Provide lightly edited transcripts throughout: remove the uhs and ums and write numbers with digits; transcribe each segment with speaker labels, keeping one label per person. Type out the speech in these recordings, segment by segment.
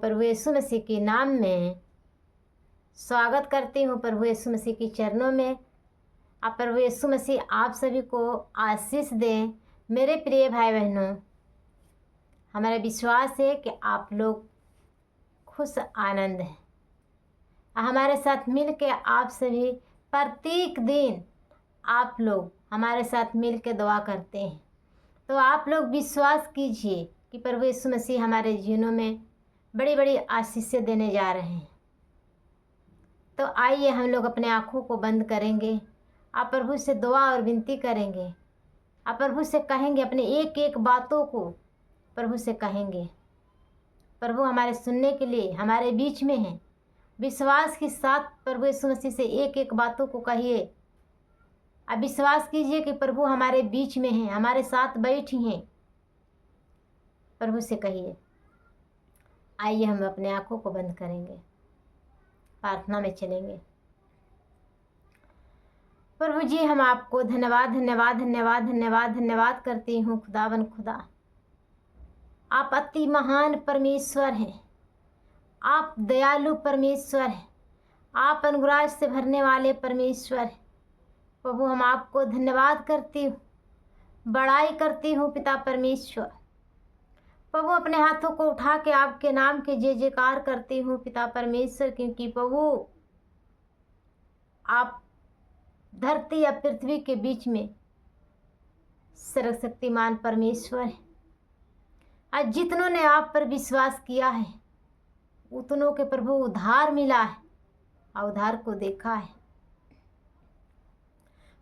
Speaker 1: प्रभु यीशु मसीह के नाम में स्वागत करती हूँ प्रभु यीशु मसीह के चरणों में। आप प्रभु यीशु मसीह आप सभी को आशीष दें। मेरे प्रिय भाई बहनों, हमारा विश्वास है कि आप लोग खुश आनंद हैं। हमारे साथ मिल के आप सभी प्रत्येक दिन आप लोग हमारे साथ मिल के दुआ करते हैं। तो आप लोग विश्वास कीजिए कि प्रभु यीशु मसीह हमारे जीवनों में बड़ी बड़ी आशीषें देने जा रहे हैं। तो आइए हम लोग अपने आँखों को बंद करेंगे, आप प्रभु से दुआ और विनती करेंगे। आप प्रभु से कहेंगे, अपने एक एक बातों को प्रभु से कहेंगे। प्रभु हमारे सुनने के लिए हमारे बीच में हैं। विश्वास के साथ प्रभु यीशु मसीह से एक एक बातों को कहिए। अब विश्वास कीजिए कि प्रभु हमारे बीच में हैं, हमारे साथ बैठी हैं। प्रभु से कहिए। आइए हम अपने आँखों को बंद करेंगे, प्रार्थना में चलेंगे। प्रभु जी, हम आपको धन्यवाद धन्यवाद धन्यवाद धन्यवाद धन्यवाद करती हूँ। खुदावन खुदा, आप अति महान परमेश्वर हैं। आप दयालु परमेश्वर हैं। आप अनुग्रह से भरने वाले परमेश्वर हैं। प्रभु, हम आपको धन्यवाद करती हूँ, बड़ाई करती हूँ पिता परमेश्वर। प्रभु, अपने हाथों को उठा के आपके नाम के जय जयकार करती हूँ पिता परमेश्वर, क्योंकि प्रभु आप धरती या पृथ्वी के बीच में सर्वशक्तिमान परमेश्वर है। आज जितनों ने आप पर विश्वास किया है उतनों के प्रभु उद्धार मिला है और उद्धार को देखा है।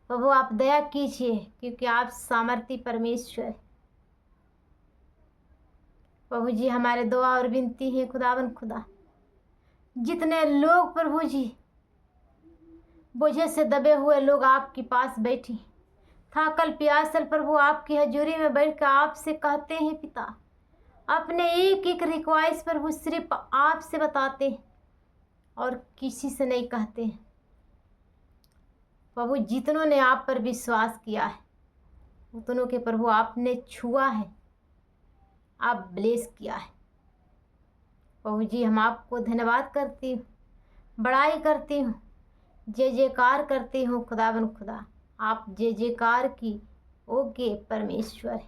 Speaker 1: प्रभु, आप दया कीजिए, क्योंकि आप सामर्थी परमेश्वर है। प्रभु जी, हमारे दुआ और विनती है खुदावन खुदा, जितने लोग प्रभु जी बोझे से दबे हुए लोग आपके पास बैठे, थाकल प्यासल प्रभु आपकी हजूरी में बैठ कर आपसे कहते हैं पिता, अपने एक एक रिक्वाइस्ट प्रभु सिर्फ आपसे बताते हैं और किसी से नहीं कहते हैं। प्रभु, जितनों ने आप पर विश्वास किया है उतनों के प्रभु आपने छुआ है, आप ब्लेस किया है। प्रभु जी, हम आपको धन्यवाद करती हूँ, बड़ाई करती हूँ, जय जयकार करती हूँ खुदावन खुदा। आप जय जयकार की ओके परमेश्वर है।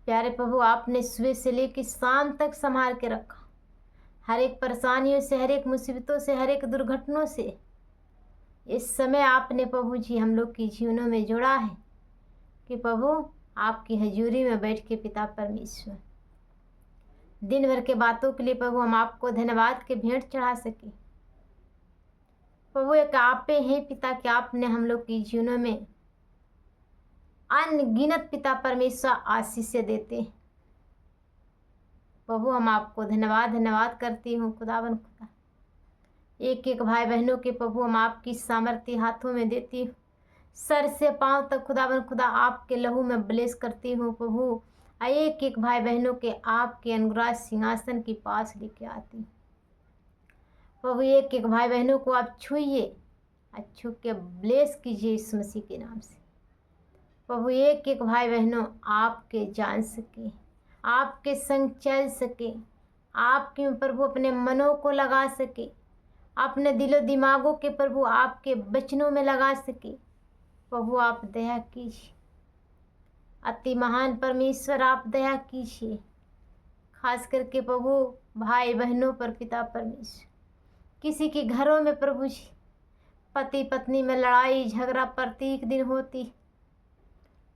Speaker 1: प्यारे प्रभु, आपने सुबह से लेकर शाम तक संभाल के रखा। हर एक परेशानियों से, हर एक मुसीबतों से, हर एक दुर्घटनाओं से इस समय आपने प्रभु जी हम लोग की जीवनों में जोड़ा है कि प्रभु आपकी हजूरी में बैठ के पिता परमेश्वर दिन भर के बातों के लिए प्रभु हम आपको धन्यवाद के भेंट चढ़ा सके। प्रभु, एक आपे हैं पिता कि आपने हम लोग की जीवनों में अनगिनत पिता परमेश्वर आशीष से देते हैं। प्रभु, हम आपको धन्यवाद धन्यवाद करती हूँ खुदावन खुदा। एक एक भाई बहनों के प्रभु हम आपकी सामर्थ्य हाथों में देती हूँ। सर से पांव तक खुदावन खुदा आपके लहू में ब्लेस करती हूँ प्रभु। एक एक भाई बहनों के आपके अनुग्रह सिंहासन के पास लेके आती हूँ प्रभु। एक एक भाई बहनों को आप छूइए, छू के ब्लेस कीजिए यीशु मसीह के नाम से प्रभु। एक एक भाई बहनों आपके जान सके, आपके संग चल सके, आपके प्रभु अपने मनों को लगा सके, अपने दिलो दिमागों के प्रभु आपके वचनों में लगा सके। प्रभु, आप दया कीजिए। अति महान परमेश्वर, आप दया कीजिए, खास करके प्रभु भाई बहनों पर पिता परमेश्वर। किसी के घरों में प्रभु जी पति पत्नी में लड़ाई झगड़ा प्रत्येक दिन होती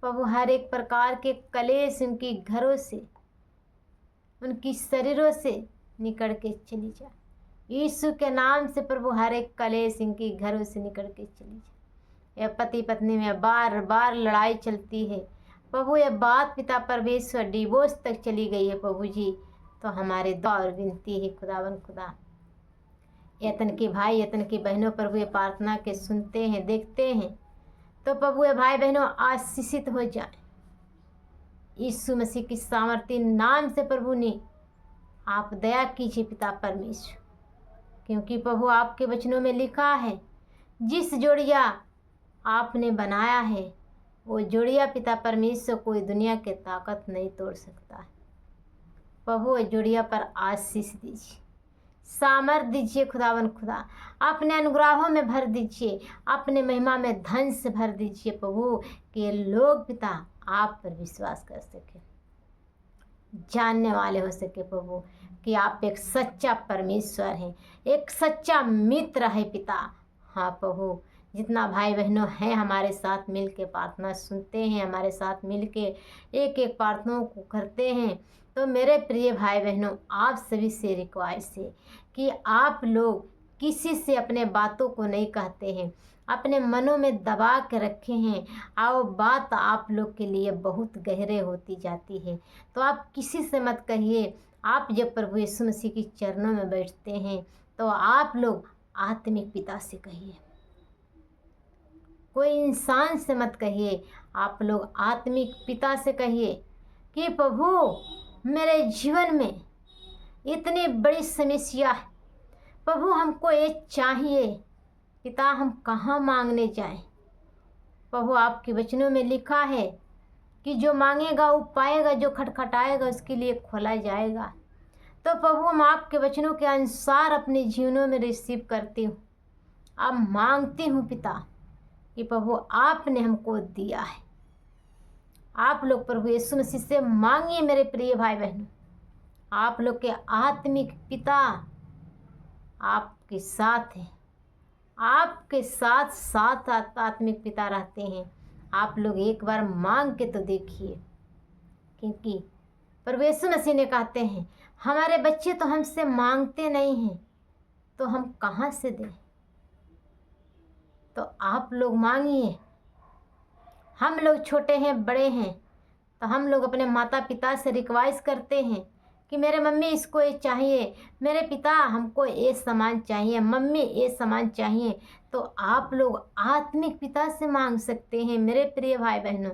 Speaker 1: प्रभु, हर एक प्रकार के कलेश उनके घरों से, उनकी शरीरों से निकल के चली जाए यीशु के नाम से प्रभु। हर एक कलेश इनके घरों से निकल के चली जाए। यह पति पत्नी में बार बार लड़ाई चलती है प्रभु, यह बात पिता परमेश्वर डिवोर्स तक चली गई है प्रभु जी। तो हमारे दुआ और विनती है खुदावन खुदा, यतन के भाई यतन की बहनों प्रभु ये प्रार्थना के सुनते हैं, देखते हैं, तो प्रभु ये भाई बहनों आशीषित हो जाए यीशु मसीह की सामर्थ्य नाम से। प्रभु ने आप दया कीजिए पिता परमेश्वर, क्योंकि प्रभु आपके वचनों में लिखा है, जिस जोड़िया आपने बनाया है वो जोड़िया पिता परमेश्वर कोई दुनिया के ताकत नहीं तोड़ सकता है। प्रभु जुड़िया पर आशीष दीजिए, सामर्थ दीजिए खुदावन खुदा, अपने अनुग्रहों में भर दीजिए, अपने महिमा में धन से भर दीजिए प्रभु, कि लोग पिता आप पर विश्वास कर सके, जानने वाले हो सके प्रभु कि आप एक सच्चा परमेश्वर हैं, एक सच्चा मित्र है पिता। हाँ प्रभु, जितना भाई बहनों हैं हमारे साथ मिल के प्रार्थना सुनते हैं, हमारे साथ मिल के एक एक प्रार्थनाओं को करते हैं, तो मेरे प्रिय भाई बहनों, आप सभी से रिक्वेस्ट है कि आप लोग किसी से अपने बातों को नहीं कहते हैं, अपने मनों में दबा के रखे हैं, और बात आप लोग के लिए बहुत गहरे होती जाती है, तो आप किसी से मत कहिए। आप जब प्रभु यीशु मसीह के चरणों में बैठते हैं तो आप लोग आत्मिक पिता से कहिए, कोई इंसान से मत कहिए, आप लोग आत्मिक पिता से कहिए कि प्रभु मेरे जीवन में इतनी बड़ी समस्या है, प्रभु हमको ये चाहिए, पिता हम कहाँ मांगने जाएं। प्रभु आपके वचनों में लिखा है कि जो मांगेगा वो पाएगा, जो खटखटाएगा उसके लिए खोला जाएगा। तो प्रभु हम आपके वचनों के अनुसार अपने जीवनों में रिसीव करती हूँ, अब मांगती हूँ पिता कि प्रभु आपने हमको दिया है। आप लोग प्रभु यीशु मसीह से मांगिए मेरे प्रिय भाई बहनों, आप लोग के आत्मिक पिता आपके साथ हैं, आपके साथ साथ आत्मिक पिता रहते हैं। आप लोग एक बार मांग के तो देखिए, क्योंकि प्रभु यीशु मसीह ने कहते हैं हमारे बच्चे तो हमसे मांगते नहीं हैं, तो हम कहाँ से दें। तो आप लोग मांगिए। हम लोग छोटे हैं बड़े हैं, तो हम लोग अपने माता पिता से रिक्वेस्ट करते हैं कि मेरे मम्मी इसको ये चाहिए, मेरे पिता हमको ये सामान चाहिए, मम्मी ये सामान चाहिए। तो आप लोग आत्मिक पिता से मांग सकते हैं। मेरे प्रिय भाई बहनों,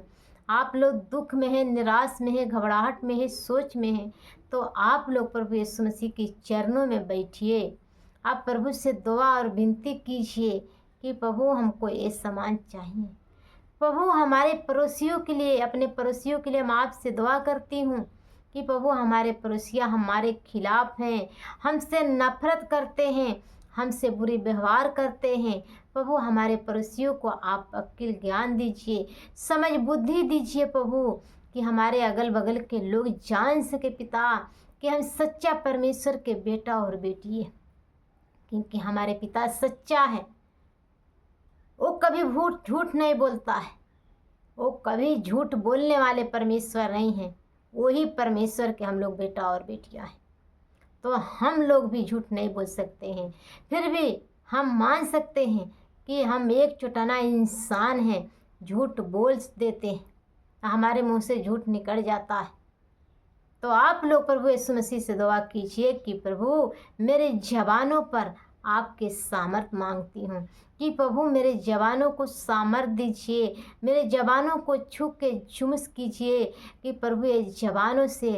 Speaker 1: आप लोग दुख में हैं, निराश में हैं, घबराहट में हैं, सोच में हैं, तो आप लोग प्रभु यीशु मसीह के चरणों में बैठिए, आप प्रभु से दुआ और विनती कीजिए कि प्रभु हमको ये सामान चाहिए। प्रभु हमारे पड़ोसियों के लिए, अपने पड़ोसियों के लिए मैं आपसे दुआ करती हूँ कि प्रभु हमारे पड़ोसियाँ हमारे खिलाफ हैं, हमसे नफरत करते हैं, हमसे बुरी व्यवहार करते हैं। प्रभु हमारे पड़ोसियों को आप अक्ल ज्ञान दीजिए, समझ बुद्धि दीजिए प्रभु, कि हमारे अगल बगल के लोग जान सके पिता कि हम सच्चा परमेश्वर के बेटा और बेटी है, क्योंकि हमारे पिता सच्चा है, वो कभी झूठ नहीं बोलता है, वो कभी झूठ बोलने वाले परमेश्वर नहीं हैं, वही परमेश्वर के हम लोग बेटा और बेटियां हैं। तो हम लोग भी झूठ नहीं बोल सकते हैं, फिर भी हम मान सकते हैं कि हम एक चौटाना इंसान हैं, झूठ बोल देते हैं, हमारे मुंह से झूठ निकल जाता है। तो आप लोग प्रभु यीशु मसीह से दुआ कीजिए कि प्रभु मेरे जवानों पर आपके सामर्थ मांगती हूँ, कि प्रभु मेरे जवानों को सामर्थ दीजिए, मेरे जवानों को छू के चुम्स कीजिए, कि प्रभु ये जवानों से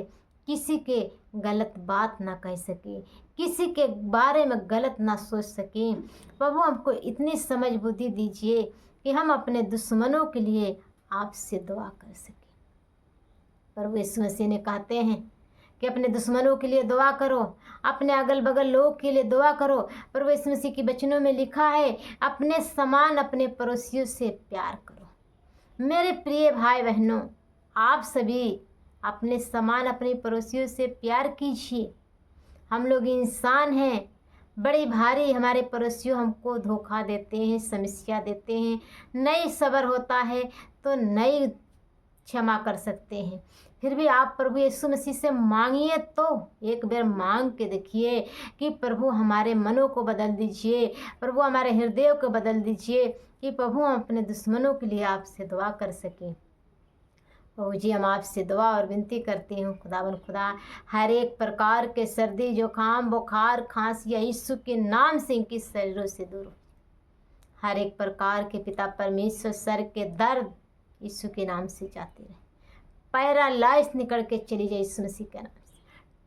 Speaker 1: किसी के गलत बात ना कह सके, किसी के बारे में गलत ना सोच सके। प्रभु हमको इतनी समझ बुद्धि दीजिए कि हम अपने दुश्मनों के लिए आपसे दुआ कर सकें। प्रभु यीशु मसीह ने कहते हैं कि अपने दुश्मनों के लिए दुआ करो, अपने अगल बगल लोगों के लिए दुआ करो। प्रभु यीशु मसीह के वचनों में लिखा है अपने समान अपने पड़ोसियों से प्यार करो। मेरे प्रिय भाई बहनों, आप सभी अपने समान अपने पड़ोसियों से प्यार कीजिए। हम लोग इंसान हैं, बड़ी भारी हमारे पड़ोसियों हमको धोखा देते हैं, समस्या देते हैं, नहीं सब्र होता है तो नहीं क्षमा कर सकते हैं। फिर भी आप प्रभु यीशु मसीह से मांगिए, तो एक बार मांग के देखिए कि प्रभु हमारे मनों को बदल दीजिए, प्रभु हमारे हृदय को बदल दीजिए, कि प्रभु हम अपने दुश्मनों के लिए आपसे दुआ कर सकें। प्रभु जी हम आपसे दुआ और विनती करती हूँ खुदावन खुदा, हर एक प्रकार के सर्दी जुकाम बुखार खांसी या यीशु के नाम से इनकी शरीरों से दूर हो। हर एक प्रकार के पिता परमेश्वर सर के दर्द यीशु के नाम से जाते रहे, पैरालाइज निकल के चली जाए यीशु मसीह के नाम से,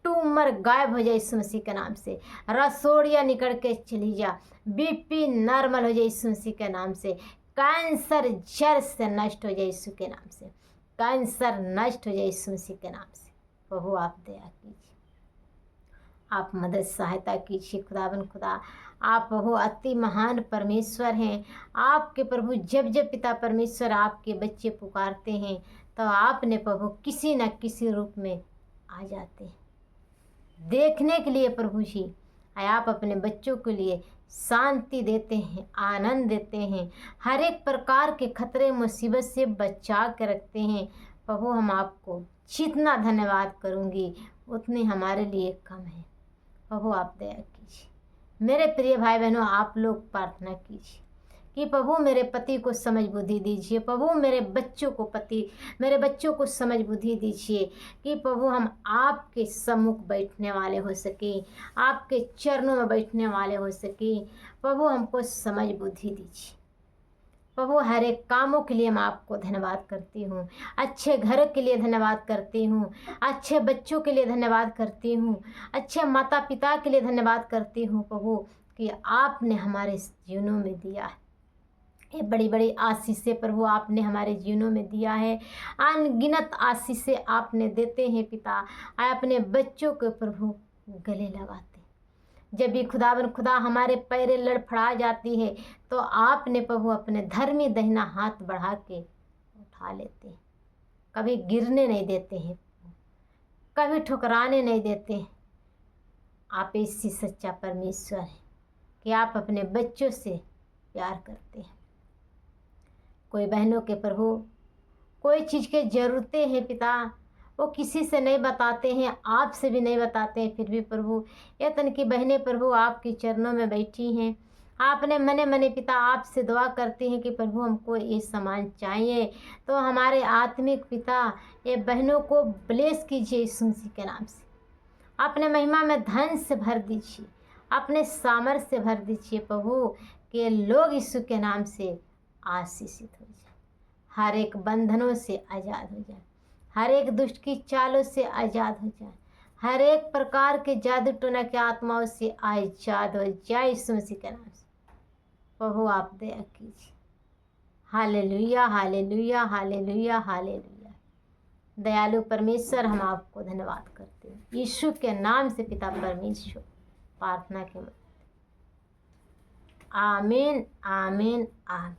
Speaker 1: ट्यूमर गायब हो जाए यीशु मसीह के नाम से, रसोड़ियाँ निकल के चली जा, बीपी नॉर्मल हो जाए यीशु मसीह के नाम से, कैंसर जड़ से नष्ट हो जाए यीशु के नाम से, कैंसर नष्ट हो जाए यीशु मसीह के नाम से। प्रभु आप दया कीजिए। आप मदद सहायता कीजिए खुदावन खुदा। आप प्रभु अति महान परमेश्वर हैं। आपके प्रभु जब जब पिता परमेश्वर आपके बच्चे पुकारते हैं तो आपने प्रभु किसी न किसी रूप में आ जाते हैं देखने के लिए प्रभु जी। आप अपने बच्चों के लिए शांति देते हैं, आनंद देते हैं, हर एक प्रकार के खतरे मुसीबत से बचा के रखते हैं प्रभु। हम आपको जितना धन्यवाद करूंगी उतने हमारे लिए कम है प्रभु। आप दया कीजिए। मेरे प्रिय भाई बहनों, आप लोग प्रार्थना कीजिए कि प्रभु मेरे पति को समझ बुद्धि दीजिए। प्रभु मेरे बच्चों को समझ बुद्धि दीजिए कि प्रभु हम आपके सम्मुख बैठने वाले हो सके, आपके चरणों में बैठने वाले हो सके। प्रभु हमको समझ बुद्धि दीजिए प्रभु। हर एक कामों के लिए मैं आपको धन्यवाद करती हूँ। अच्छे घर के लिए धन्यवाद करती हूँ, अच्छे बच्चों के लिए धन्यवाद करती हूँ, अच्छे माता पिता के लिए धन्यवाद करती हूँ प्रभु कि आपने हमारे जीवनों में दिया है। ये बड़ी बड़ी आशीषें प्रभु आपने हमारे जीवनों में दिया है। अनगिनत आशीषें आपने देते हैं पिता। आए अपने बच्चों को प्रभु गले लगाते। जब भी खुदावन खुदा हमारे पैरें लड़खड़ा जाती है तो आपने प्रभु अपने धर्मी दाहिना हाथ बढ़ा के उठा लेते हैं। कभी गिरने नहीं देते हैं, कभी ठुकराने नहीं देते हैं। आप ऐसी सच्चा परमेश्वर हैं कि आप अपने बच्चों से प्यार करते हैं। कोई बहनों के प्रभु कोई चीज़ की ज़रूरतें हैं पिता, वो किसी से नहीं बताते हैं, आपसे भी नहीं बताते हैं, फिर भी प्रभु ये तन की बहनें प्रभु आपके चरणों में बैठी हैं। आपने मने मने पिता आपसे दुआ करते हैं कि प्रभु हमको ये सामान चाहिए। तो हमारे आत्मिक पिता ये बहनों को ब्लेस कीजिए यीशु मसीह के नाम से। अपने महिमा में धन से भर दीजिए, अपने सामर्थ्य से भर दीजिए प्रभु कि लोग यीशु के नाम से आशीषित हो जाए, हर एक बंधनों से आज़ाद हो जाए, हर एक दुष्ट की चालों से आज़ाद हो जाए, हर एक प्रकार के जादू टोना के आत्माओं से आज़ाद हो जाए यीशु मसीह के नाम से। प्रभु आप दया कीजिए। Hallelujah hallelujah hallelujah hallelujah. दयालु परमेश्वर हम आपको धन्यवाद करते हैं यीशु के नाम से पिता परमेश्वर। प्रार्थना के आमीन आमीन आमीन।